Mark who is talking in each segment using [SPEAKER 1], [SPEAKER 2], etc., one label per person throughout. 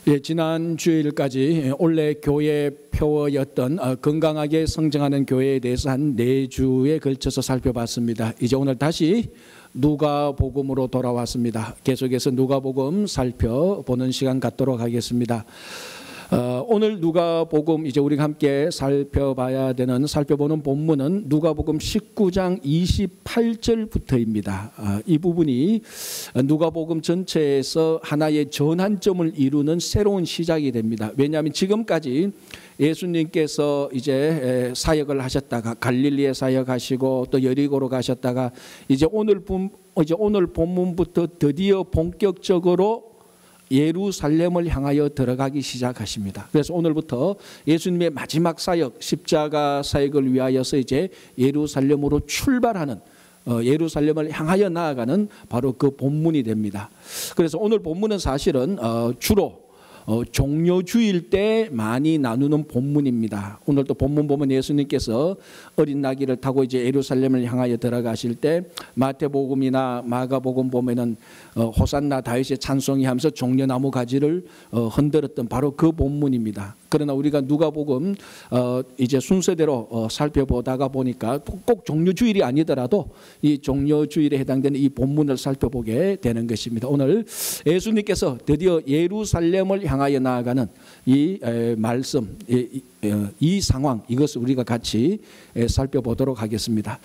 [SPEAKER 1] 예, 지난 주일까지 올해 교회 표어였던 건강하게 성장하는 교회에 대해서 한 4주에 걸쳐서 살펴봤습니다. 이제 오늘 다시 누가복음으로 돌아왔습니다. 계속해서 누가복음 살펴보는 시간 갖도록 하겠습니다. 오늘 누가복음 이제 우리가 함께 살펴보는 본문은 누가복음 19장 28절부터입니다. 이 부분이 누가복음 전체에서 하나의 전환점을 이루는 새로운 시작이 됩니다. 왜냐하면 지금까지 예수님께서 이제 사역을 하셨다가 갈릴리에 사역하시고 또 여리고로 가셨다가 이제 오늘 본문부터 드디어 본격적으로 예루살렘을 향하여 들어가기 시작하십니다. 그래서 오늘부터 예수님의 마지막 사역, 십자가 사역을 위하여서 이제 예루살렘으로 출발하는 예루살렘을 향하여 나아가는 바로 그 본문이 됩니다. 그래서 오늘 본문은 사실은 주로 종료주일 때 많이 나누는 본문입니다. 오늘도 본문 보면 예수님께서 어린 나귀를 타고 이제 예루살렘을 향하여 들어가실 때 마태복음이나 마가복음 보면은 호산나 다윗의 찬송이 하면서 종려나무 가지를 흔들었던 바로 그 본문입니다. 그러나 우리가 누가복음 이제 순서대로 살펴보다가 보니까 꼭 종료주일이 아니더라도 이 종료주일에 해당되는 이 본문을 살펴보게 되는 것입니다. 오늘 예수님께서 드디어 예루살렘을 향하여 나아가는 이 말씀, 이 상황, 이것을 우리가 같이 살펴보도록 하겠습니다.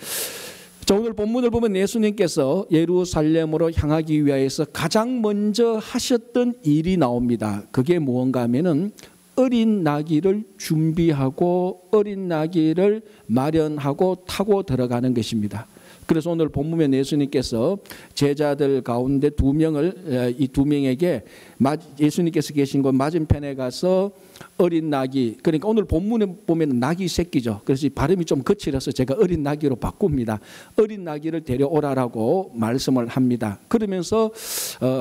[SPEAKER 1] 자, 오늘 본문을 보면 예수님께서 예루살렘으로 향하기 위하여서 가장 먼저 하셨던 일이 나옵니다. 그게 무언가 하면은 어린 나귀를 준비하고 어린 나귀를 마련하고 타고 들어가는 것입니다. 그래서 오늘 본문에 예수님께서 제자들 가운데 이 두 명에게 예수님께서 계신 곳 맞은편에 가서 어린 나귀, 그러니까 오늘 본문에 보면 나귀 새끼죠. 그래서 발음이 좀 거칠어서 제가 어린 나귀로 바꿉니다. 어린 나귀를 데려오라라고 말씀을 합니다. 그러면서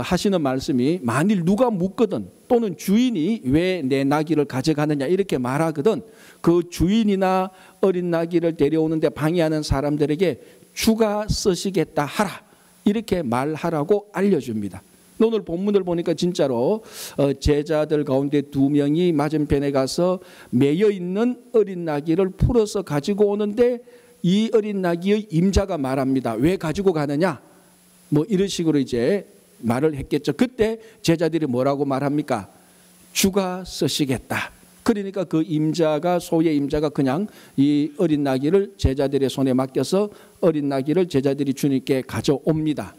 [SPEAKER 1] 하시는 말씀이 만일 누가 묻거든 또는 주인이 왜 내 나귀를 가져가느냐 이렇게 말하거든 그 주인이나 어린 나귀를 데려오는데 방해하는 사람들에게 주가 쓰시겠다 하라 이렇게 말하라고 알려줍니다. 오늘 본문을 보니까 진짜로 제자들 가운데 2명이 맞은편에 가서 매여 있는 어린 나귀를 풀어서 가지고 오는데 이 어린 나귀의 임자가 말합니다. 왜 가지고 가느냐? 뭐 이런 식으로 이제 말을 했겠죠. 그때 제자들이 뭐라고 말합니까? 주가 쓰시겠다. 그러니까 그 임자가 소의 임자가 그냥 이 어린 나귀를 제자들의 손에 맡겨서 어린 나귀를 제자들이 주님께 가져옵니다.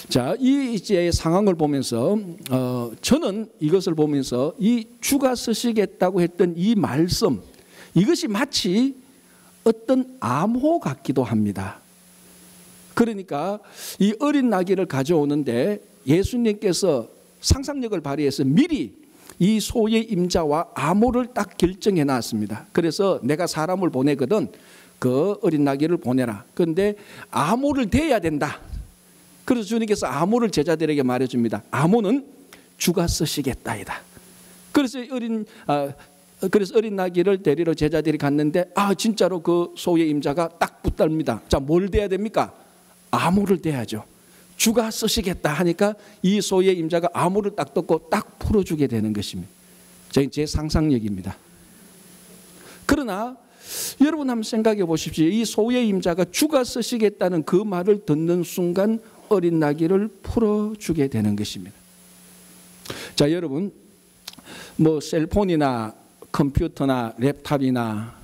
[SPEAKER 1] 자, 이 이제 상황을 보면서 저는 이것을 보면서 이 주가 쓰시겠다고 했던 이 말씀 이것이 마치 어떤 암호 같기도 합니다. 그러니까 이 어린 나귀를 가져오는데 예수님께서 상상력을 발휘해서 미리 이 소의 임자와 암호를 딱 결정해 놨습니다. 그래서 내가 사람을 보내거든 그 어린 나귀를 보내라. 그런데 암호를 대야 된다. 그래서 주님께서 암호를 제자들에게 말해줍니다. 암호는 주가 쓰시겠다이다. 그래서 어린 나귀를 데리러 제자들이 갔는데 진짜로 그 소의 임자가 딱 붙답니다. 자, 뭘 대야 됩니까? 암호를 대야죠. 주가 쓰시겠다 하니까 이 소의 임자가 암호를 딱 떴고 딱 풀어주게 되는 것입니다. 제 상상력입니다. 그러나 여러분 한번 생각해 보십시오. 이 소의 임자가 주가 쓰시겠다는 그 말을 듣는 순간 어린 나귀를 풀어주게 되는 것입니다. 자, 여러분 뭐 셀폰이나 컴퓨터나 랩탑이나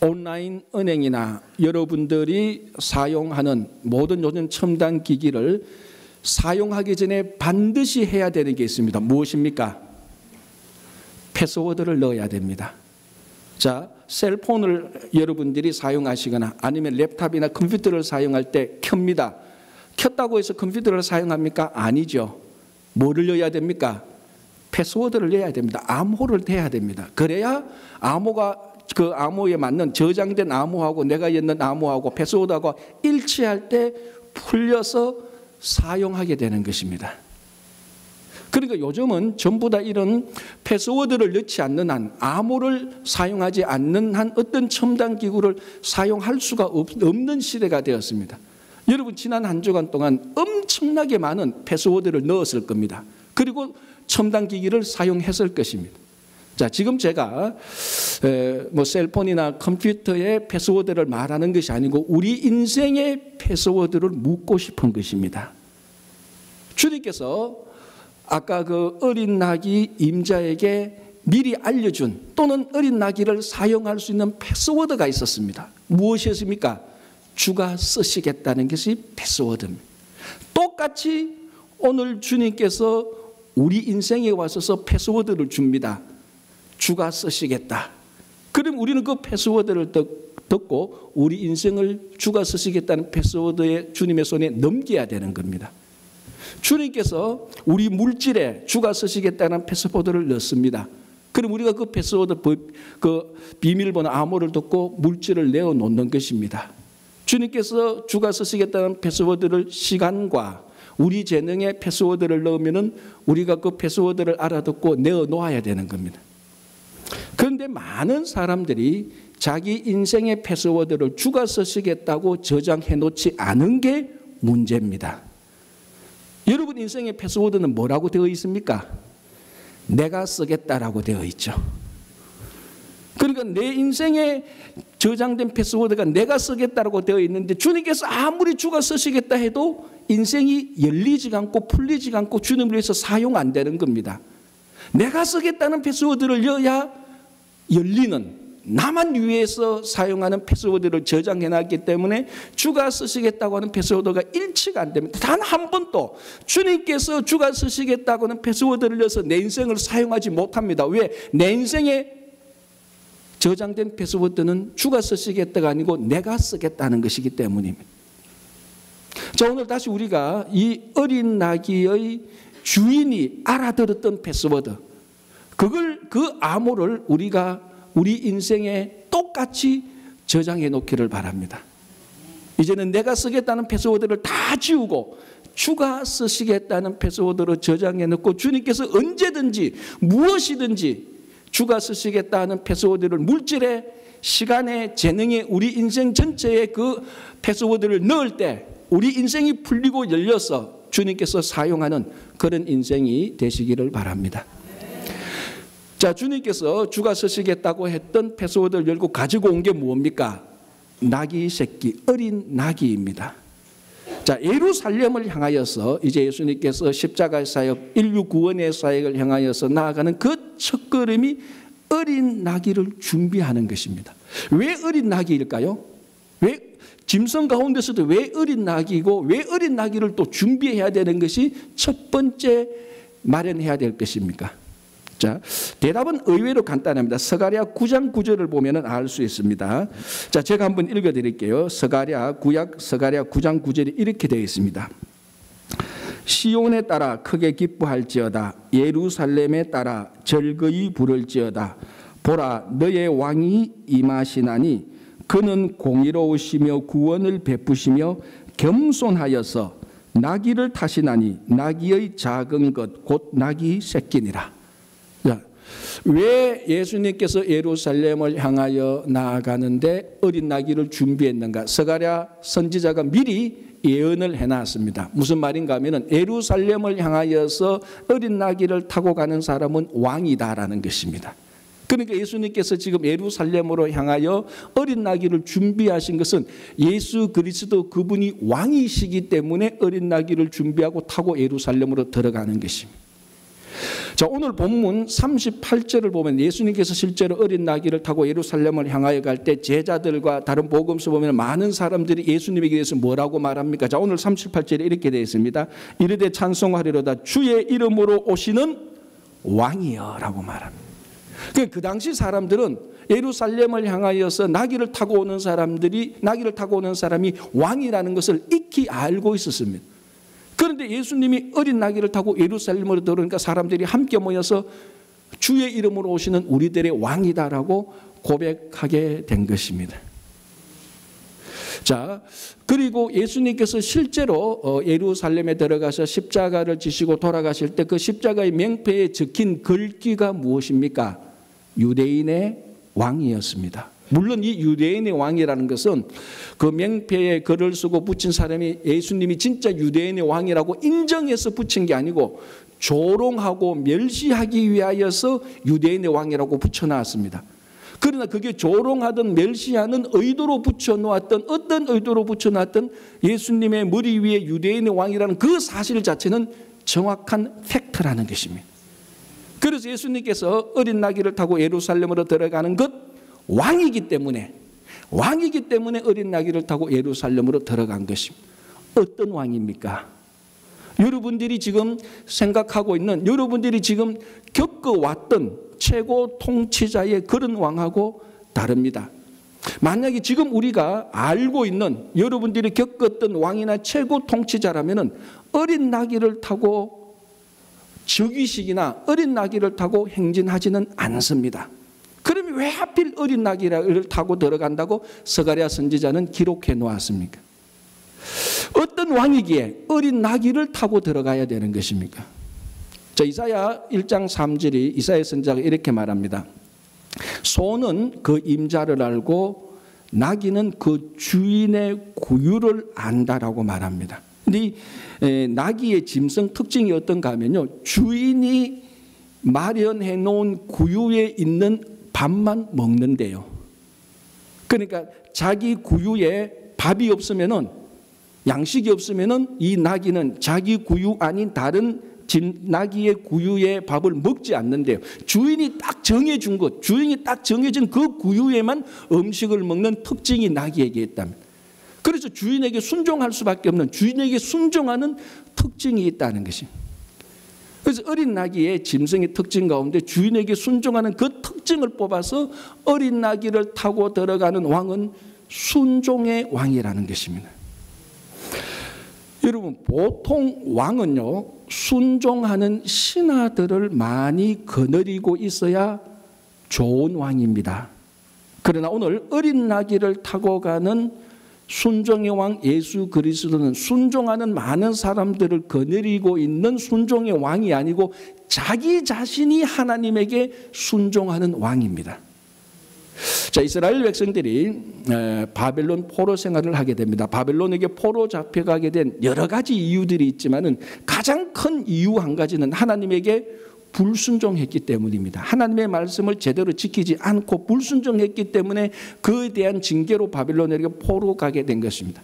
[SPEAKER 1] 온라인 은행이나 여러분들이 사용하는 모든 요즘 첨단 기기를 사용하기 전에 반드시 해야 되는 게 있습니다. 무엇입니까? 패스워드를 넣어야 됩니다. 자, 셀폰을 여러분들이 사용하시거나 아니면 랩탑이나 컴퓨터를 사용할 때 켭니다. 켰다고 해서 컴퓨터를 사용합니까? 아니죠. 뭐를 넣어야 됩니까? 패스워드를 넣어야 됩니다. 암호를 대야 됩니다. 그래야 그 암호에 맞는 저장된 암호하고 내가 였는 암호하고 패스워드하고 일치할 때 풀려서 사용하게 되는 것입니다. 그러니까 요즘은 전부 다 이런 패스워드를 넣지 않는 한, 암호를 사용하지 않는 한 어떤 첨단 기구를 사용할 수가 없는 시대가 되었습니다. 여러분 지난 한 주간 동안 엄청나게 많은 패스워드를 넣었을 겁니다. 그리고 첨단 기기를 사용했을 것입니다. 자, 지금 제가 셀폰이나 컴퓨터의 패스워드를 말하는 것이 아니고 우리 인생의 패스워드를 묻고 싶은 것입니다. 주님께서 아까 그 어린 나귀 임자에게 미리 알려준 또는 어린 나귀를 사용할 수 있는 패스워드가 있었습니다. 무엇이었습니까? 주가 쓰시겠다는 것이 패스워드입니다. 똑같이 오늘 주님께서 우리 인생에 와서 패스워드를 줍니다. 주가 쓰시겠다. 그럼 우리는 그 패스워드를 듣고 우리 인생을 주가 쓰시겠다는 패스워드에 주님의 손에 넘겨야 되는 겁니다. 주님께서 우리 물질에 주가 쓰시겠다는 패스워드를 넣습니다. 그럼 우리가 그 패스워드, 그 비밀번호 암호를 듣고 물질을 내어놓는 것입니다. 주님께서 주가 쓰시겠다는 패스워드를 시간과 우리 재능의 패스워드를 넣으면은 우리가 그 패스워드를 알아듣고 내어놓아야 되는 겁니다. 그런데 많은 사람들이 자기 인생의 패스워드를 주가 쓰시겠다고 저장해 놓지 않은 게 문제입니다. 여러분 인생의 패스워드는 뭐라고 되어 있습니까? 내가 쓰겠다라고 되어 있죠. 그러니까 내 인생에 저장된 패스워드가 내가 쓰겠다라고 되어 있는데 주님께서 아무리 주가 쓰시겠다 해도 인생이 열리지 않고 풀리지 않고 주님을 위해서 사용 안 되는 겁니다. 내가 쓰겠다는 패스워드를 넣어야 열리는, 나만 위해서 사용하는 패스워드를 저장해놨기 때문에 주가 쓰시겠다고 하는 패스워드가 일치가 안 됩니다. 단 한 번도 주님께서 주가 쓰시겠다고 하는 패스워드를 넣어서 내 인생을 사용하지 못합니다. 왜? 내 인생에 저장된 패스워드는 주가 쓰시겠다가 아니고 내가 쓰겠다는 것이기 때문입니다. 자, 오늘 다시 우리가 이 어린 나귀의 주인이 알아들었던 패스워드, 그 암호를 우리가 우리 인생에 똑같이 저장해 놓기를 바랍니다. 이제는 내가 쓰겠다는 패스워드를 다 지우고 주가 쓰시겠다는 패스워드로 저장해 놓고 주님께서 언제든지 무엇이든지 주가 쓰시겠다는 패스워드를 물질에, 시간에, 재능에, 우리 인생 전체에 그 패스워드를 넣을 때 우리 인생이 풀리고 열려서 주님께서 사용하는 그런 인생이 되시기를 바랍니다. 자, 주님께서 주가 쓰시겠다고 했던 패스워드를 열고 가지고 온 게 뭡니까? 나귀 새끼, 어린 나귀입니다. 자, 예루살렘을 향하여서 이제 예수님께서 십자가의 사역, 인류 구원의 사역을 향하여서 나아가는 그 첫걸음이 어린 나귀를 준비하는 것입니다. 왜 어린 나귀일까요? 왜 짐승 가운데서도 왜 어린 나귀고 왜 어린 나귀를 또 준비해야 되는 것이 첫 번째 마련해야 될 것입니까? 자, 대답은 의외로 간단합니다. 스가랴 9장 9절을 보면 알 수 있습니다. 자, 제가 한번 읽어드릴게요. 스가랴 9장 9절이 이렇게 되어 있습니다. 시온에 따라 크게 기뻐할지어다. 예루살렘에 따라 즐거이 부를지어다. 보라, 너의 왕이 임하시나니 그는 공의로우시며 구원을 베푸시며 겸손하여서 나귀를 타시나니 나귀의 작은 것 곧 나귀 새끼니라. 왜 예수님께서 예루살렘을 향하여 나아가는데 어린 나귀를 준비했는가? 스가랴 선지자가 미리 예언을 해놨습니다. 무슨 말인가 하면 예루살렘을 향하여서 어린 나귀를 타고 가는 사람은 왕이다라는 것입니다. 그러니까 예수님께서 지금 예루살렘으로 향하여 어린 나귀를 준비하신 것은 예수 그리스도 그분이 왕이시기 때문에 어린 나귀를 준비하고 타고 예루살렘으로 들어가는 것입니다. 자, 오늘 본문 38절을 보면 예수님께서 실제로 어린 나귀를 타고 예루살렘을 향하여 갈 때 제자들과 다른 복음서 보면 많은 사람들이 예수님에 대해서 뭐라고 말합니까? 자, 오늘 38절에 이렇게 되어 있습니다. 이르되 찬송하리로다 주의 이름으로 오시는 왕이여 라고 말합니다. 그 당시 사람들은 예루살렘을 향하여서 나귀를 타고 오는 사람이 왕이라는 것을 익히 알고 있었습니다. 그런데 예수님이 어린 나귀를 타고 예루살렘으로 들어오니까 사람들이 함께 모여서 주의 이름으로 오시는 우리들의 왕이다라고 고백하게 된 것입니다. 자, 그리고 예수님께서 실제로 예루살렘에 들어가서 십자가를 지시고 돌아가실 때 그 십자가의 명패에 적힌 글귀가 무엇입니까? 유대인의 왕이었습니다. 물론 이 유대인의 왕이라는 것은 그 명패에 글을 쓰고 붙인 사람이 예수님이 진짜 유대인의 왕이라고 인정해서 붙인 게 아니고 조롱하고 멸시하기 위하여서 유대인의 왕이라고 붙여놨습니다. 그러나 그게 조롱하든 멸시하는 의도로 붙여놓았던 어떤 의도로 붙여놨던 예수님의 머리 위에 유대인의 왕이라는 그 사실 자체는 정확한 팩트라는 것입니다. 그래서 예수님께서 어린 나귀를 타고 예루살렘으로 들어가는 것 왕이기 때문에 어린 나귀를 타고 예루살렘으로 들어간 것입니다. 어떤 왕입니까? 여러분들이 지금 생각하고 있는, 여러분들이 지금 겪어왔던 최고 통치자의 그런 왕하고 다릅니다. 만약에 지금 우리가 알고 있는 여러분들이 겪었던 왕이나 최고 통치자라면 어린 나귀를 타고 즉위식이나 어린 나귀를 타고 행진하지는 않습니다. 그러면 왜 하필 어린 나귀를 타고 들어간다고 스가랴 선지자는 기록해 놓았습니까? 어떤 왕이기에 어린 나귀를 타고 들어가야 되는 것입니까? 자, 이사야 1장 3절이 이사야 선지자가 이렇게 말합니다. 소는 그 임자를 알고 나귀는 그 주인의 구유를 안다라고 말합니다. 근데 이 나귀의 짐승 특징이 어떤가 하면요, 주인이 마련해 놓은 구유에 있는 밥만 먹는데요. 그러니까 자기 구유에 밥이 없으면은, 양식이 없으면은 이 나귀는 자기 구유 아닌 다른 나귀의 구유의 밥을 먹지 않는데요. 주인이 딱 정해준 것, 주인이 딱 정해진 그 구유에만 음식을 먹는 특징이 나귀에게 있답니다. 그래서 주인에게 순종할 수밖에 없는, 주인에게 순종하는 특징이 있다는 것입니다. 그래서 어린 나귀의 짐승의 특징 가운데 주인에게 순종하는 그 특징을 뽑아서 어린 나귀를 타고 들어가는 왕은 순종의 왕이라는 것입니다. 여러분, 보통 왕은요, 순종하는 신하들을 많이 거느리고 있어야 좋은 왕입니다. 그러나 오늘 어린 나귀를 타고 가는 순종의 왕 예수 그리스도는 순종하는 많은 사람들을 거느리고 있는 순종의 왕이 아니고 자기 자신이 하나님에게 순종하는 왕입니다. 자, 이스라엘 백성들이 바벨론 포로 생활을 하게 됩니다. 바벨론에게 포로 잡혀가게 된 여러 가지 이유들이 있지만은 가장 큰 이유 한 가지는 하나님에게 불순종했기 때문입니다. 하나님의 말씀을 제대로 지키지 않고 불순종했기 때문에 그에 대한 징계로 바벨론에게 포로 가게 된 것입니다.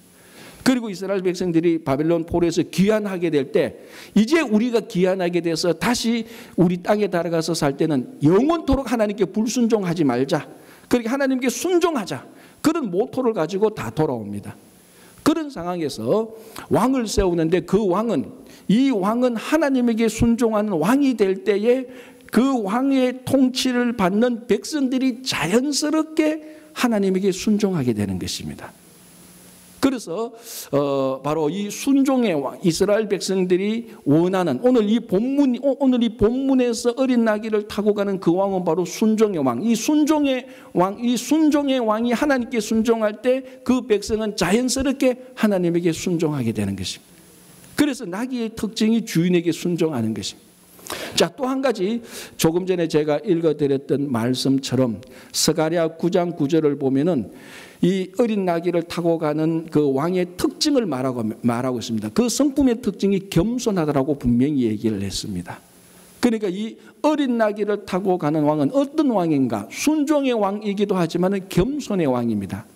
[SPEAKER 1] 그리고 이스라엘 백성들이 바벨론 포로에서 귀환하게 될 때, 이제 우리가 귀환하게 돼서 다시 우리 땅에 들어가서 살 때는 영원토록 하나님께 불순종하지 말자, 그렇게 하나님께 순종하자, 그런 모토를 가지고 다 돌아옵니다. 그런 상황에서 왕을 세우는데 이 왕은 하나님에게 순종하는 왕이 될 때에 그 왕의 통치를 받는 백성들이 자연스럽게 하나님에게 순종하게 되는 것입니다. 그래서 바로 이 순종의 왕, 이스라엘 백성들이 원하는 오늘 이 본문에서 어린 나귀를 타고 가는 그 왕은 바로 순종의 왕. 이 순종의 왕이 하나님께 순종할 때 그 백성은 자연스럽게 하나님에게 순종하게 되는 것입니다. 그래서 나귀의 특징이 주인에게 순종하는 것입니다. 자, 또 한 가지, 조금 전에 제가 읽어드렸던 말씀처럼 스가랴 9장 9절을 보면은 이 어린 나귀를 타고 가는 그 왕의 특징을 말하고 있습니다. 그 성품의 특징이 겸손하다라고 분명히 얘기를 했습니다. 그러니까 이 어린 나귀를 타고 가는 왕은 어떤 왕인가? 순종의 왕이기도 하지만 겸손의 왕입니다.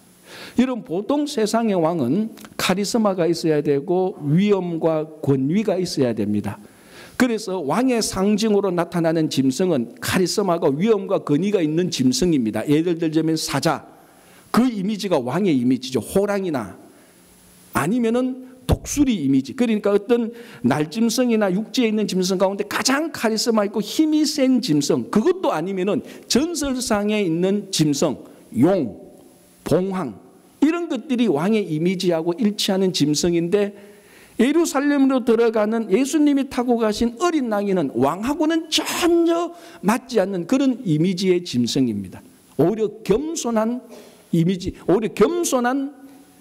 [SPEAKER 1] 여러분, 보통 세상의 왕은 카리스마가 있어야 되고 위엄과 권위가 있어야 됩니다. 그래서 왕의 상징으로 나타나는 짐승은 카리스마가 위엄과 권위가 있는 짐승입니다. 예를 들자면 사자, 그 이미지가 왕의 이미지죠. 호랑이나 아니면은 독수리 이미지. 그러니까 어떤 날짐승이나 육지에 있는 짐승 가운데 가장 카리스마 있고 힘이 센 짐승, 그것도 아니면은 전설상에 있는 짐승, 용, 봉황, 이런 것들이 왕의 이미지하고 일치하는 짐승인데, 예루살렘으로 들어가는 예수님이 타고 가신 어린 나귀는 왕하고는 전혀 맞지 않는 그런 이미지의 짐승입니다. 오히려 겸손한 이미지, 오히려 겸손한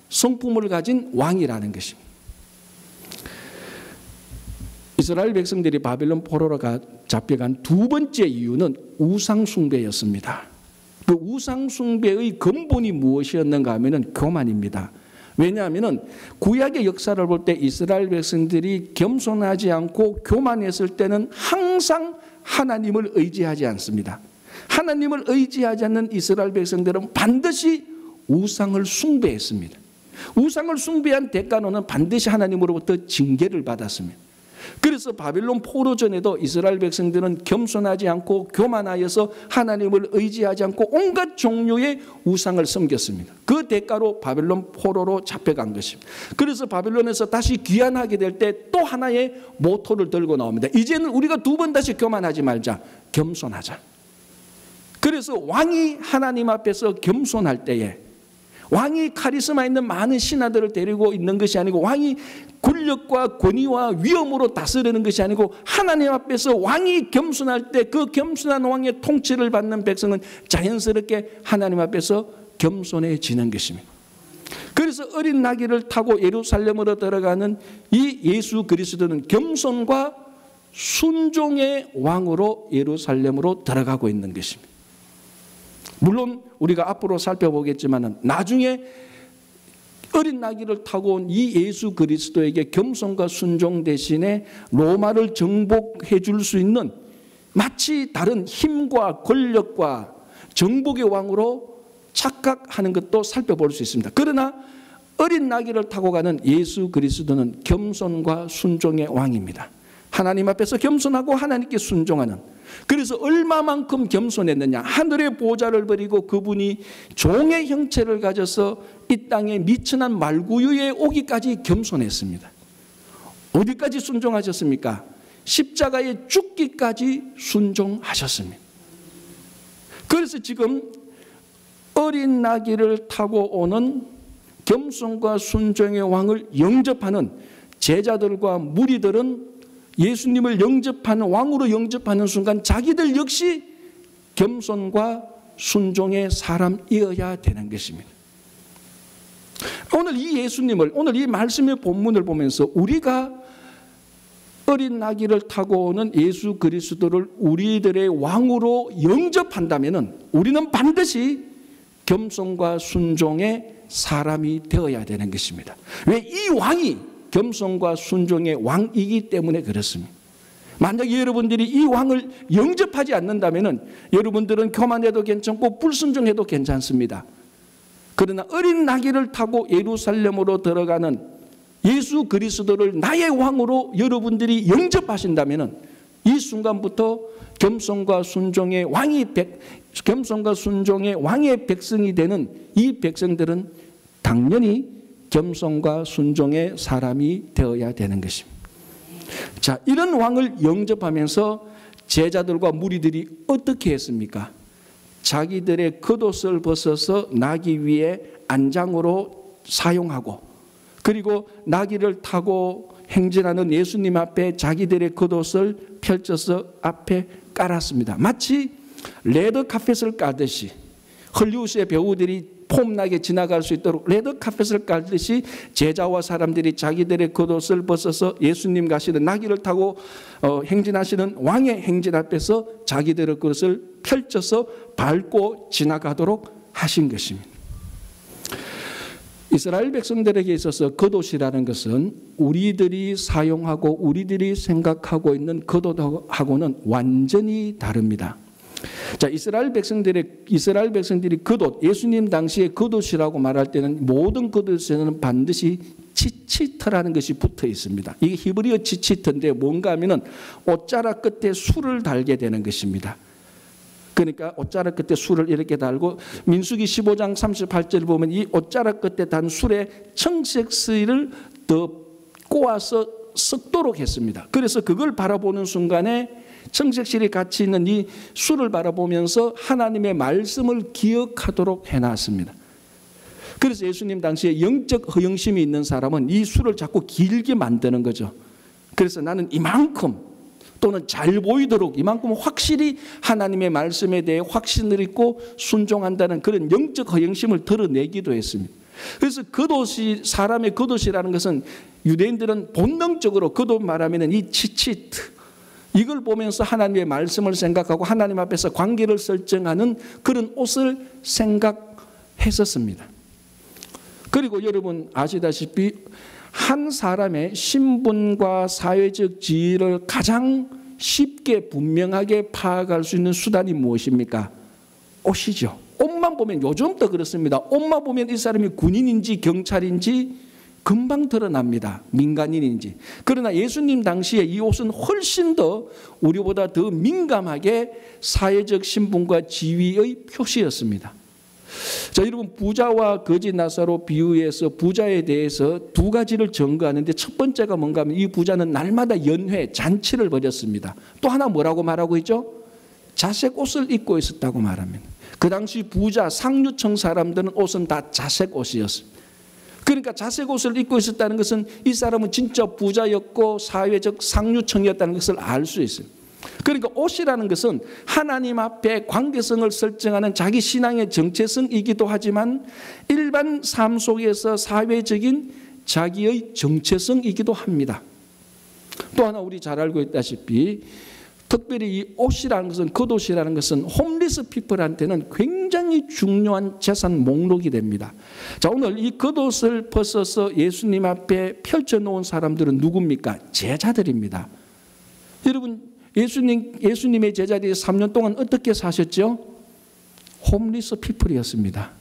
[SPEAKER 1] 성품을 가진 왕이라는 것입니다. 이스라엘 백성들이 바벨론 포로로 잡혀간 두 번째 이유는 우상숭배였습니다. 그 우상숭배의 근본이 무엇이었는가 하면 교만입니다. 왜냐하면 구약의 역사를 볼 때 이스라엘 백성들이 겸손하지 않고 교만했을 때는 항상 하나님을 의지하지 않습니다. 하나님을 의지하지 않는 이스라엘 백성들은 반드시 우상을 숭배했습니다. 우상을 숭배한 대가로는 반드시 하나님으로부터 징계를 받았습니다. 그래서 바빌론 포로 전에도 이스라엘 백성들은 겸손하지 않고 교만하여서 하나님을 의지하지 않고 온갖 종류의 우상을 섬겼습니다. 그 대가로 바빌론 포로로 잡혀간 것입니다. 그래서 바빌론에서 다시 귀환하게 될 때 또 하나의 모토를 들고 나옵니다. 이제는 우리가 두 번 다시 교만하지 말자. 겸손하자. 그래서 왕이 하나님 앞에서 겸손할 때에, 왕이 카리스마 있는 많은 신하들을 데리고 있는 것이 아니고, 왕이 권력과 권위와 위엄으로 다스리는 것이 아니고, 하나님 앞에서 왕이 겸손할 때 그 겸손한 왕의 통치를 받는 백성은 자연스럽게 하나님 앞에서 겸손해지는 것입니다. 그래서 어린 나귀를 타고 예루살렘으로 들어가는 이 예수 그리스도는 겸손과 순종의 왕으로 예루살렘으로 들어가고 있는 것입니다. 물론 우리가 앞으로 살펴보겠지만 나중에 어린 나귀를 타고 온 이 예수 그리스도에게 겸손과 순종 대신에 로마를 정복해 줄 수 있는 마치 다른 힘과 권력과 정복의 왕으로 착각하는 것도 살펴볼 수 있습니다. 그러나 어린 나귀를 타고 가는 예수 그리스도는 겸손과 순종의 왕입니다. 하나님 앞에서 겸손하고 하나님께 순종하는, 그래서 얼마만큼 겸손했느냐, 하늘의 보좌를 버리고 그분이 종의 형체를 가져서 이 땅에 미천한 말구유에 오기까지 겸손했습니다. 어디까지 순종하셨습니까? 십자가에 죽기까지 순종하셨습니다. 그래서 지금 어린 나귀를 타고 오는 겸손과 순종의 왕을 영접하는 제자들과 무리들은 예수님을 영접하는, 왕으로 영접하는 순간 자기들 역시 겸손과 순종의 사람이어야 되는 것입니다. 오늘 이 예수님을, 오늘 이 말씀의 본문을 보면서 우리가 어린 나귀를 타고 오는 예수 그리스도를 우리들의 왕으로 영접한다면 우리는 반드시 겸손과 순종의 사람이 되어야 되는 것입니다. 왜? 이 왕이 겸손과 순종의 왕이기 때문에 그렇습니다. 만약 여러분들이 이 왕을 영접하지 않는다면 여러분들은 교만해도 괜찮고 불순종해도 괜찮습니다. 그러나 어린 나귀를 타고 예루살렘으로 들어가는 예수 그리스도를 나의 왕으로 여러분들이 영접하신다면 이 순간부터 겸손과 순종의 왕의 백성이 되는 이 백성들은 당연히 겸손과 순종의 사람이 되어야 되는 것입니다. 자, 이런 왕을 영접하면서 제자들과 무리들이 어떻게 했습니까? 자기들의 겉옷을 벗어서 나귀 위에 안장으로 사용하고, 그리고 나귀를 타고 행진하는 예수님 앞에 자기들의 겉옷을 펼쳐서 앞에 깔았습니다. 마치 레드카펫을 깔듯이, 헐리우드의 배우들이 폼나게 지나갈 수 있도록 레드카펫을 깔듯이 제자와 사람들이 자기들의 겉옷을 벗어서 예수님 가시는 나귀를 타고 행진하시는 왕의 행진 앞에서 자기들의 겉옷을 펼쳐서 밟고 지나가도록 하신 것입니다. 이스라엘 백성들에게 있어서 겉옷이라는 것은 우리들이 사용하고 우리들이 생각하고 있는 겉옷하고는 완전히 다릅니다. 자, 이스라엘 백성들이 겉옷, 예수님 당시에 겉옷이라고 말할 때는 모든 겉옷에는 반드시 치치트라는 것이 붙어 있습니다. 이게 히브리어 치치트인데 뭔가 하면은 옷자락 끝에 술을 달게 되는 것입니다. 그러니까 옷자락 끝에 술을 이렇게 달고, 민수기 15장 38절을 보면 이 옷자락 끝에 단 술에 청색씨를 더 꼬아서 섞도록 했습니다. 그래서 그걸 바라보는 순간에 청색실이 같이 있는 이 술을 바라보면서 하나님의 말씀을 기억하도록 해놨습니다. 그래서 예수님 당시에 영적 허영심이 있는 사람은 이 술을 자꾸 길게 만드는 거죠. 그래서 나는 이만큼, 또는 잘 보이도록 이만큼 확실히 하나님의 말씀에 대해 확신을 있고 순종한다는 그런 영적 허영심을 드러내기도 했습니다. 그래서 겉옷이, 사람의 겉옷이라는 것은 유대인들은 본능적으로 겉옷 말하면 이 치치트, 이걸 보면서 하나님의 말씀을 생각하고 하나님 앞에서 관계를 설정하는 그런 옷을 생각했었습니다. 그리고 여러분 아시다시피 한 사람의 신분과 사회적 지위를 가장 쉽게 분명하게 파악할 수 있는 수단이 무엇입니까? 옷이죠. 옷만 보면, 요즘도 그렇습니다. 옷만 보면 이 사람이 군인인지 경찰인지 금방 드러납니다. 민간인인지. 그러나 예수님 당시에 이 옷은 훨씬 더 우리보다 더 민감하게 사회적 신분과 지위의 표시였습니다. 자, 여러분, 부자와 거지 나사로 비유해서 부자에 대해서 두 가지를 증거하는데, 첫 번째가 뭔가 하면 이 부자는 날마다 연회, 잔치를 벌였습니다. 또 하나 뭐라고 말하고 있죠? 자색 옷을 입고 있었다고 말합니다. 그 당시 부자, 상류층 사람들은 옷은 다 자색 옷이었습니다. 그러니까 자색 옷을 입고 있었다는 것은 이 사람은 진짜 부자였고 사회적 상류층이었다는 것을 알 수 있어요. 그러니까 옷이라는 것은 하나님 앞에 관계성을 설정하는 자기 신앙의 정체성이기도 하지만 일반 삶 속에서 사회적인 자기의 정체성이기도 합니다. 또 하나 우리 잘 알고 있다시피 특별히 이 옷이라는 것은, 겉옷이라는 것은 홈리스 피플한테는 굉장히 중요한 재산 목록이 됩니다. 자, 오늘 이 겉옷을 벗어서 예수님 앞에 펼쳐놓은 사람들은 누굽니까? 제자들입니다. 여러분, 예수님의 제자들이 3년 동안 어떻게 사셨죠? 홈리스 피플이었습니다.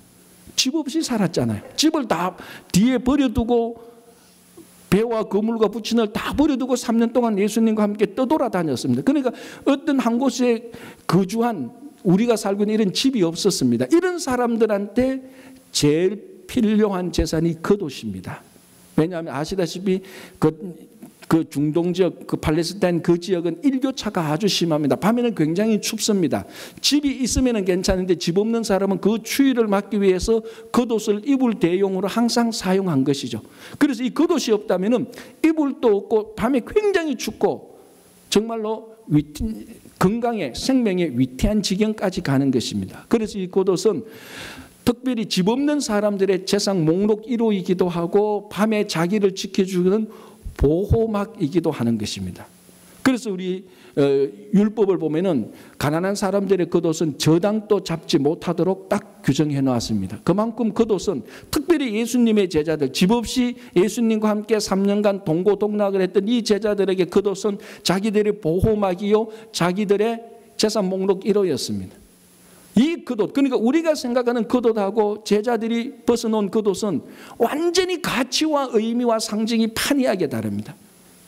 [SPEAKER 1] 집 없이 살았잖아요. 집을 다 뒤에 버려두고 배와 거물과 부친을 다 버려두고 3년 동안 예수님과 함께 떠돌아다녔습니다. 그러니까 어떤 한 곳에 거주한, 우리가 살고 있는 이런 집이 없었습니다. 이런 사람들한테 제일 필요한 재산이 겉옷입니다. 왜냐하면 아시다시피 그 중동 지역, 그 팔레스타인 그 지역은 일교차가 아주 심합니다. 밤에는 굉장히 춥습니다. 집이 있으면 괜찮은데 집 없는 사람은 그 추위를 막기 위해서 겉옷을 이불 대용으로 항상 사용한 것이죠. 그래서 이 겉옷이 없다면 이불도 없고 밤에 굉장히 춥고 정말로 건강에, 생명에 위태한 지경까지 가는 것입니다. 그래서 이 겉옷은 특별히 집 없는 사람들의 재산 목록 1호이기도 하고 밤에 자기를 지켜주는 보호막이기도 하는 것입니다. 그래서 우리 율법을 보면은 가난한 사람들의 겉옷은 저당도 잡지 못하도록 딱 규정해 놓았습니다. 그만큼 겉옷은 특별히 예수님의 제자들, 집 없이 예수님과 함께 3년간 동고동락을 했던 이 제자들에게 겉옷은 자기들의 보호막이요, 자기들의 재산 목록 1호였습니다. 이 겉옷, 그러니까 우리가 생각하는 겉옷하고 제자들이 벗어놓은 겉옷은 완전히 가치와 의미와 상징이 판이하게 다릅니다.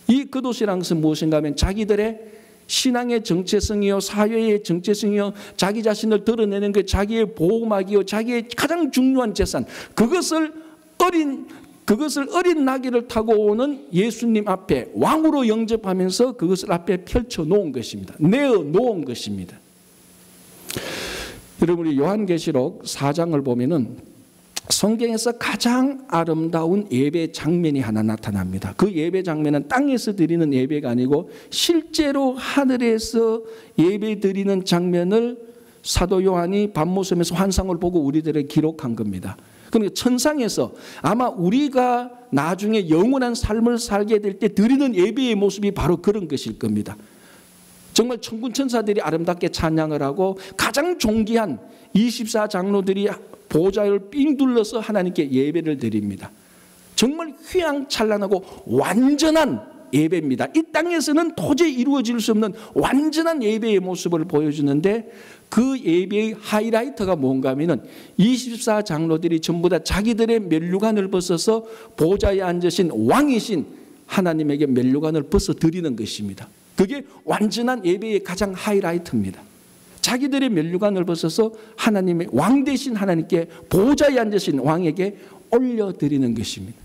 [SPEAKER 1] 이 겉옷이라는 것은 무엇인가 하면 자기들의 신앙의 정체성이요, 사회의 정체성이요, 자기 자신을 드러내는 게 자기의 보호막이요, 자기의 가장 중요한 재산, 그것을 어린 나귀를 타고 오는 예수님 앞에 왕으로 영접하면서 그것을 앞에 펼쳐놓은 것입니다. 내어놓은 것입니다. 여러분, 우리 요한계시록 4장을 보면은 성경에서 가장 아름다운 예배 장면이 하나 나타납니다. 그 예배 장면은 땅에서 드리는 예배가 아니고 실제로 하늘에서 예배 드리는 장면을 사도 요한이 밤모섬에서 환상을 보고 우리들에게 기록한 겁니다. 그러니까 천상에서 아마 우리가 나중에 영원한 삶을 살게 될 때 드리는 예배의 모습이 바로 그런 것일 겁니다. 정말 천군 천사들이 아름답게 찬양을 하고 가장 존귀한 24장로들이 보좌를 삥 둘러서 하나님께 예배를 드립니다. 정말 휘황찬란하고 완전한 예배입니다. 이 땅에서는 도저히 이루어질 수 없는 완전한 예배의 모습을 보여주는데, 그 예배의 하이라이트가 뭔가 하면은 24장로들이 전부 다 자기들의 면류관을 벗어서 보좌에 앉으신 왕이신 하나님에게 면류관을 벗어 드리는 것입니다. 그게 완전한 예배의 가장 하이라이트입니다. 자기들의 면류관을 벗어서 하나님의 왕 되신 하나님께, 보좌에 앉으신 왕에게 올려드리는 것입니다.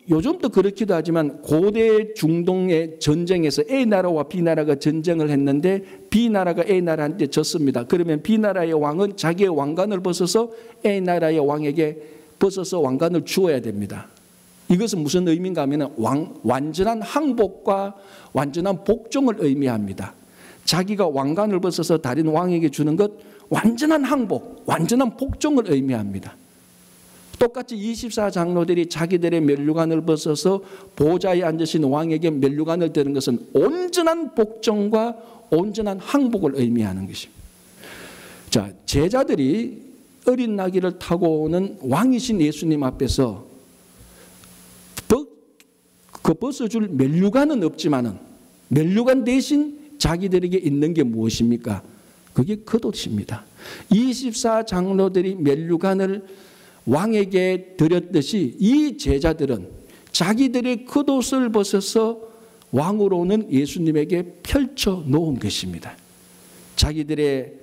[SPEAKER 1] 요즘도 그렇기도 하지만 고대 중동의 전쟁에서 A나라와 B나라가 전쟁을 했는데 B나라가 A나라한테 졌습니다. 그러면 B나라의 왕은 자기의 왕관을 벗어서 A나라의 왕에게 벗어서 왕관을 주어야 됩니다. 이것은 무슨 의미인가 하면 완전한 항복과 완전한 복종을 의미합니다. 자기가 왕관을 벗어서 다른 왕에게 주는 것, 완전한 항복, 완전한 복종을 의미합니다. 똑같이 24장로들이 자기들의 면류관을 벗어서 보좌에 앉으신 왕에게 면류관을 드는 것은 온전한 복종과 온전한 항복을 의미하는 것입니다. 자, 제자들이 어린 나귀를 타고 오는 왕이신 예수님 앞에서 그 벗어줄 면류관은 없지만은 면류관 대신 자기들에게 있는 게 무엇입니까? 그게 겉옷입니다. 24장로들이 면류관을 왕에게 드렸듯이 이 제자들은 자기들의 겉옷을 벗어서 왕으로 오는 예수님에게 펼쳐 놓은 것입니다. 자기들의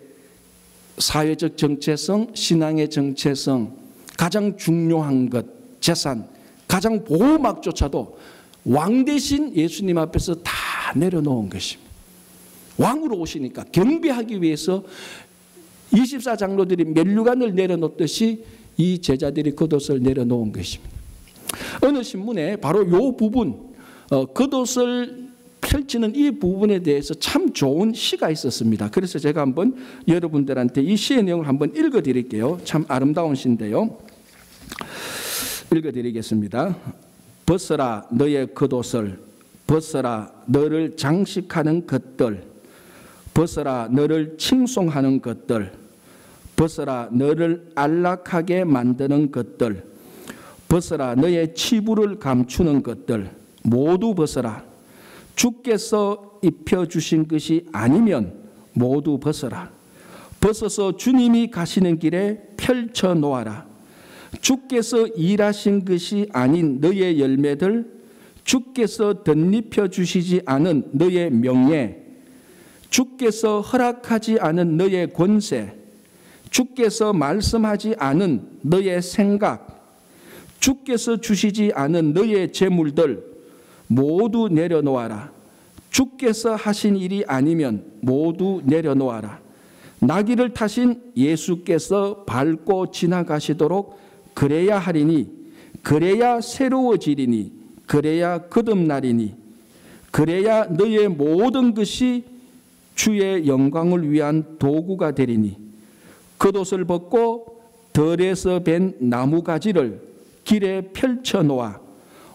[SPEAKER 1] 사회적 정체성, 신앙의 정체성, 가장 중요한 것, 재산, 가장 보호막조차도 왕 대신 예수님 앞에서 다 내려놓은 것입니다. 왕으로 오시니까 경배하기 위해서 24장로들이 면류관을 내려놓듯이 이 제자들이 겉옷을 내려놓은 것입니다. 어느 신문에 바로 이 부분, 겉옷을 펼치는 이 부분에 대해서 참 좋은 시가 있었습니다. 그래서 제가 한번 여러분들한테 이 시의 내용을 한번 읽어드릴게요. 참 아름다운 시인데요. 읽어드리겠습니다. 벗어라 너의 겉옷을, 벗어라 너를 장식하는 것들, 벗어라 너를 칭송하는 것들, 벗어라 너를 안락하게 만드는 것들, 벗어라 너의 치부를 감추는 것들, 모두 벗어라. 주께서 입혀주신 것이 아니면 모두 벗어라. 벗어서 주님이 가시는 길에 펼쳐 놓아라. 주께서 일하신 것이 아닌 너의 열매들, 주께서 덧입혀 주시지 않은 너의 명예, 주께서 허락하지 않은 너의 권세, 주께서 말씀하지 않은 너의 생각, 주께서 주시지 않은 너의 재물들 모두 내려놓아라. 주께서 하신 일이 아니면 모두 내려놓아라. 나귀를 타신 예수께서 밟고 지나가시도록 그래야 하리니, 그래야 새로워지리니, 그래야 거듭나리니, 그래야 너의 모든 것이 주의 영광을 위한 도구가 되리니, 겉옷을 벗고 덜에서 벤 나무가지를 길에 펼쳐놓아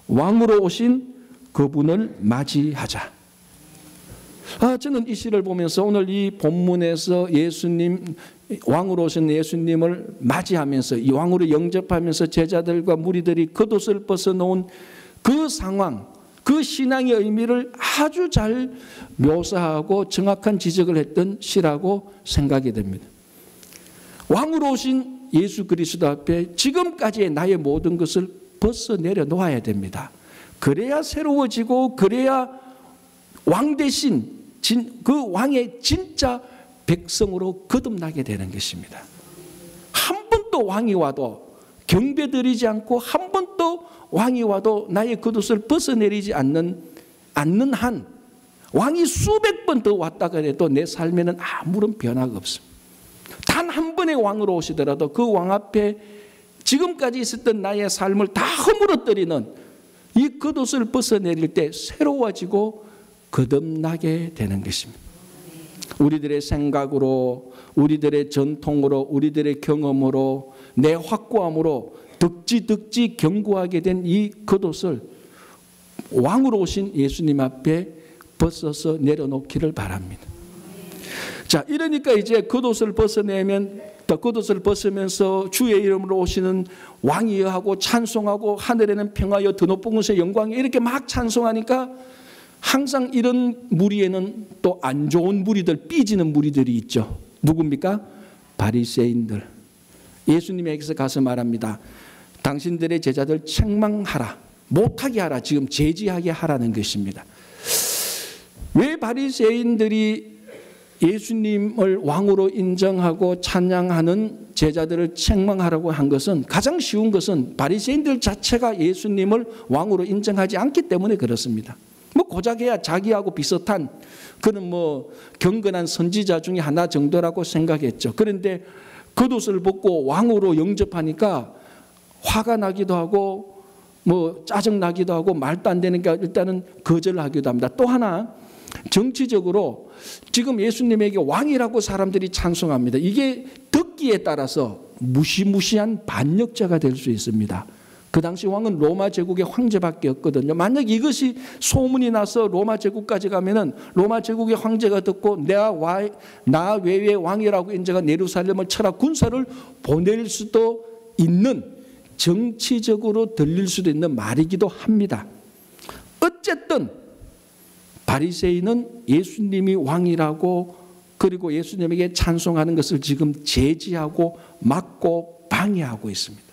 [SPEAKER 1] 왕으로 오신 그분을 맞이하자. 저는 이 시를 보면서 오늘 이 본문에서 예수님, 왕으로 오신 예수님을 맞이하면서 이 왕으로 영접하면서 제자들과 무리들이 겉옷을 벗어놓은 그 상황, 그 신앙의 의미를 아주 잘 묘사하고 정확한 지적을 했던 시라고 생각이 됩니다. 왕으로 오신 예수 그리스도 앞에 지금까지의 나의 모든 것을 벗어 내려놓아야 됩니다. 그래야 새로워지고, 그래야 왕 대신 그 왕의 진짜 백성으로 거듭나게 되는 것입니다. 한 번도 왕이 와도 경배드리지 않고, 한 번도 왕이 와도 나의 겉옷을 벗어내리지 않는 한, 왕이 수백 번 더 왔다가 해도 내 삶에는 아무런 변화가 없습니다. 단 한 번의 왕으로 오시더라도 그 왕 앞에 지금까지 있었던 나의 삶을 다 허물어뜨리는 이 겉옷을 벗어내릴 때 새로워지고 거듭나게 되는 것입니다. 우리들의 생각으로, 우리들의 전통으로, 우리들의 경험으로, 내 확고함으로 덕지 견고하게 된 이 겉옷을 왕으로 오신 예수님 앞에 벗어서 내려놓기를 바랍니다. 자, 이러니까 이제 겉옷을 벗어내면, 겉옷을 벗으면서 주의 이름으로 오시는 왕이여 하고 찬송하고, 하늘에는 평화여 더 높은 곳에 영광이, 이렇게 막 찬송하니까 항상 이런 무리에는 또 안 좋은 무리들, 삐지는 무리들이 있죠. 누굽니까? 바리새인들. 예수님에게서 가서 말합니다. 당신들의 제자들 책망하라, 못하게 하라, 지금 제지하게 하라는 것입니다. 왜 바리새인들이 예수님을 왕으로 인정하고 찬양하는 제자들을 책망하라고 한 것은, 가장 쉬운 것은 바리새인들 자체가 예수님을 왕으로 인정하지 않기 때문에 그렇습니다. 고작해야 자기하고 비슷한 그런 경건한 선지자 중에 하나 정도라고 생각했죠. 그런데 겉옷을 벗고 왕으로 영접하니까 화가 나기도 하고 짜증 나기도 하고 말도 안 되니까 일단은 거절하기도 합니다. 또 하나, 정치적으로 지금 예수님에게 왕이라고 사람들이 찬송합니다. 이게 듣기에 따라서 무시무시한 반역자가 될 수 있습니다. 그 당시 왕은 로마 제국의 황제밖에 없거든요. 만약 이것이 소문이 나서 로마 제국까지 가면은 로마 제국의 황제가 듣고 나 외의 왕이라고 인정한 예루살렘을 쳐라 군사를 보낼 수도 있는, 정치적으로 들릴 수도 있는 말이기도 합니다. 어쨌든 바리새인은 예수님이 왕이라고, 그리고 예수님에게 찬송하는 것을 지금 제지하고 막고 방해하고 있습니다.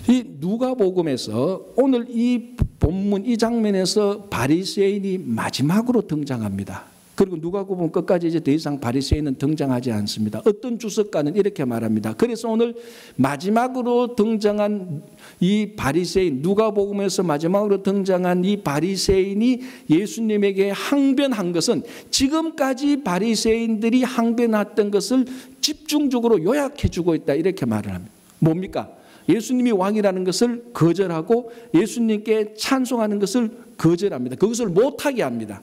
[SPEAKER 1] 이 누가복음에서 오늘 이 본문 이 장면에서 바리새인이 마지막으로 등장합니다. 그리고 누가복음 끝까지 이제 더 이상 바리새인은 등장하지 않습니다. 어떤 주석가는 이렇게 말합니다. 그래서 오늘 마지막으로 등장한 이 바리새인, 누가복음에서 마지막으로 등장한 이 바리새인이 예수님에게 항변한 것은 지금까지 바리새인들이 항변했던 것을 집중적으로 요약해 주고 있다, 이렇게 말을 합니다. 뭡니까? 예수님이 왕이라는 것을 거절하고 예수님께 찬송하는 것을 거절합니다. 그것을 못하게 합니다.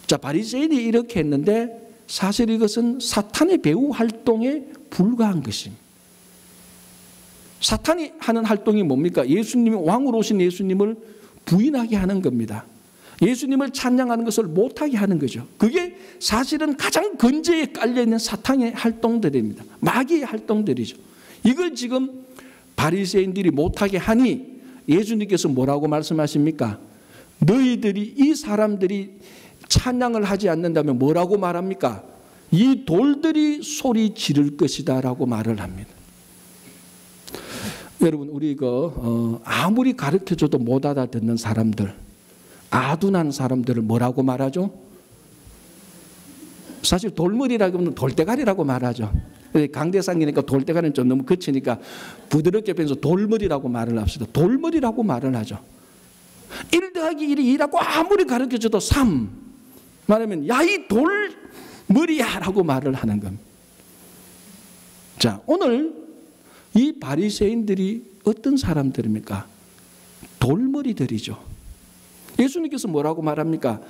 [SPEAKER 1] 자, 바리새인이 이렇게 했는데 사실 이것은 사탄의 배후 활동에 불과한 것입니다. 사탄이 하는 활동이 뭡니까? 예수님이 왕으로 오신 예수님을 부인하게 하는 겁니다. 예수님을 찬양하는 것을 못하게 하는 거죠. 그게 사실은 가장 근저에 깔려있는 사탄의 활동들입니다. 마귀의 활동들이죠. 이걸 지금 바리새인들이 못하게 하니 예수님께서 뭐라고 말씀하십니까? 너희들이, 이 사람들이 찬양을 하지 않는다면 뭐라고 말합니까? 이 돌들이 소리 지를 것이다 라고 말을 합니다. 여러분, 우리 아무리 가르쳐줘도 못 알아듣는 사람들, 아둔한 사람들을 뭐라고 말하죠? 사실 돌머리라고 하면 돌대가리라고 말하죠. 강대상이니까 돌대가리는 좀 너무 거치니까 부드럽게 변해서 돌머리라고 말을 합시다. 돌머리라고 말을 하죠. 1 더하기 1이 2라고 아무리 가르쳐줘도 3 말하면 야, 이 돌머리야 라고 말을 하는 겁니다. 자, 오늘 이 바리새인들이 어떤 사람들입니까? 돌머리들이죠. 예수님께서 뭐라고 말합니까?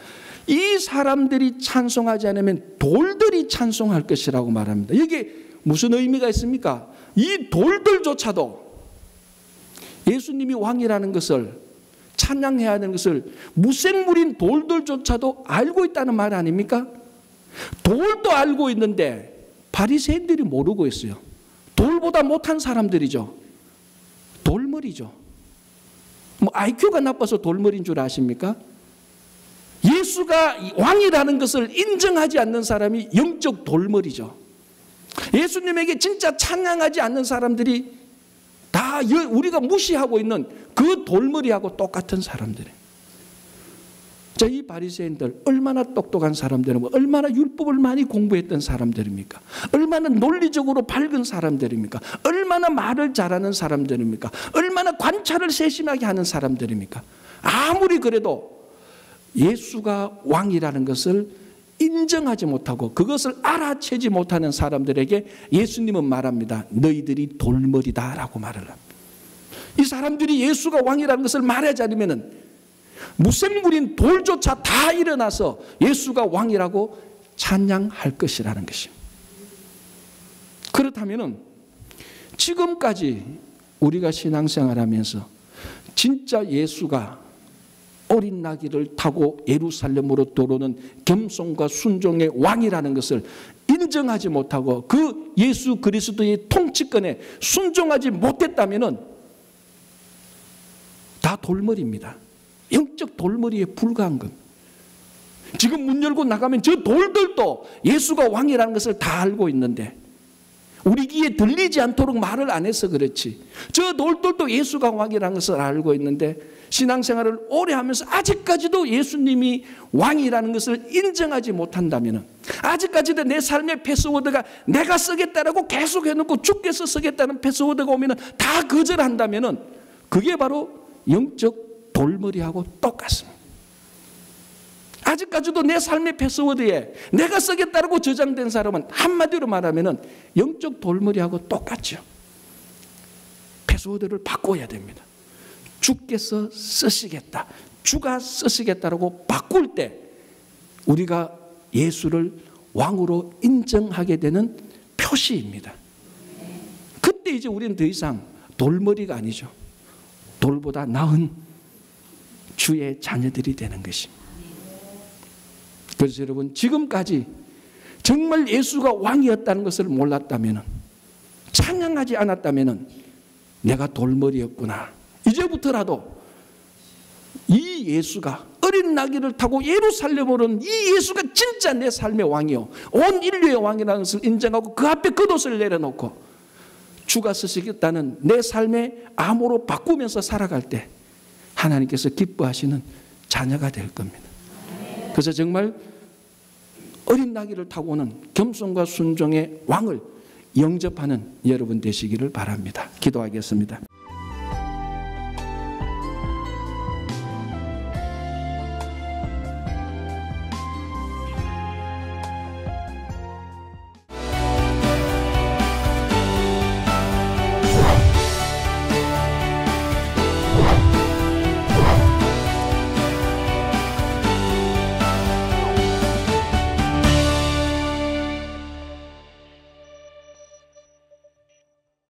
[SPEAKER 1] 이 사람들이 찬송하지 않으면 돌들이 찬송할 것이라고 말합니다. 이게 무슨 의미가 있습니까? 이 돌들조차도 예수님이 왕이라는 것을, 찬양해야 하는 것을 무생물인 돌들조차도 알고 있다는 말 아닙니까? 돌도 알고 있는데 바리새인들이 모르고 있어요. 돌보다 못한 사람들이죠. 돌머리죠. 뭐 IQ가 나빠서 돌머리인 줄 아십니까? 예수가 왕이라는 것을 인정하지 않는 사람이 영적 돌머리죠. 예수님에게 진짜 찬양하지 않는 사람들이 다 우리가 무시하고 있는 그 돌머리하고 똑같은 사람들이에요. 자, 이 바리새인들 얼마나 똑똑한 사람들이고 얼마나 율법을 많이 공부했던 사람들입니까? 얼마나 논리적으로 밝은 사람들입니까? 얼마나 말을 잘하는 사람들입니까? 얼마나 관찰을 세심하게 하는 사람들입니까? 아무리 그래도 예수가 왕이라는 것을 인정하지 못하고 그것을 알아채지 못하는 사람들에게 예수님은 말합니다. 너희들이 돌머리다라고 말을 합니다. 이 사람들이 예수가 왕이라는 것을 말하지 않으면 무생물인 돌조차 다 일어나서 예수가 왕이라고 찬양할 것이라는 것입니다. 그렇다면 지금까지 우리가 신앙생활하면서 진짜 예수가 어린 나귀를 타고 예루살렘으로 들어오는 겸손과 순종의 왕이라는 것을 인정하지 못하고 그 예수 그리스도의 통치권에 순종하지 못했다면 다 돌머리입니다. 영적 돌머리에 불과한 것. 지금 문 열고 나가면 저 돌들도 예수가 왕이라는 것을 다 알고 있는데 우리 귀에 들리지 않도록 말을 안 해서 그렇지. 저 돌들도 예수가 왕이라는 것을 알고 있는데 신앙생활을 오래 하면서 아직까지도 예수님이 왕이라는 것을 인정하지 못한다면, 아직까지도 내 삶의 패스워드가 내가 쓰겠다라고 계속 해놓고 주께서 쓰겠다는 패스워드가 오면 다 거절한다면 그게 바로 영적 돌머리하고 똑같습니다. 아직까지도 내 삶의 패스워드에 내가 쓰겠다라고 저장된 사람은 한마디로 말하면 영적 돌머리하고 똑같죠. 패스워드를 바꿔야 됩니다. 주께서 쓰시겠다, 주가 쓰시겠다라고 바꿀 때 우리가 예수를 왕으로 인정하게 되는 표시입니다. 그때 이제 우리는 더 이상 돌머리가 아니죠. 돌보다 나은 주의 자녀들이 되는 것입니다. 그래서 여러분, 지금까지 정말 예수가 왕이었다는 것을 몰랐다면, 찬양하지 않았다면 내가 돌머리였구나. 이제부터라도 이 예수가 어린 나귀를 타고 예루살렘으로 오는 이 예수가 진짜 내 삶의 왕이요, 온 인류의 왕이라는 것을 인정하고 그 앞에 겉옷을 내려놓고 주가 쓰시겠다는 내 삶의 암호로 바꾸면서 살아갈 때 하나님께서 기뻐하시는 자녀가 될 겁니다. 그래서 정말 어린 나귀를 타고 오는 겸손과 순종의 왕을 영접하는 여러분 되시기를 바랍니다. 기도하겠습니다.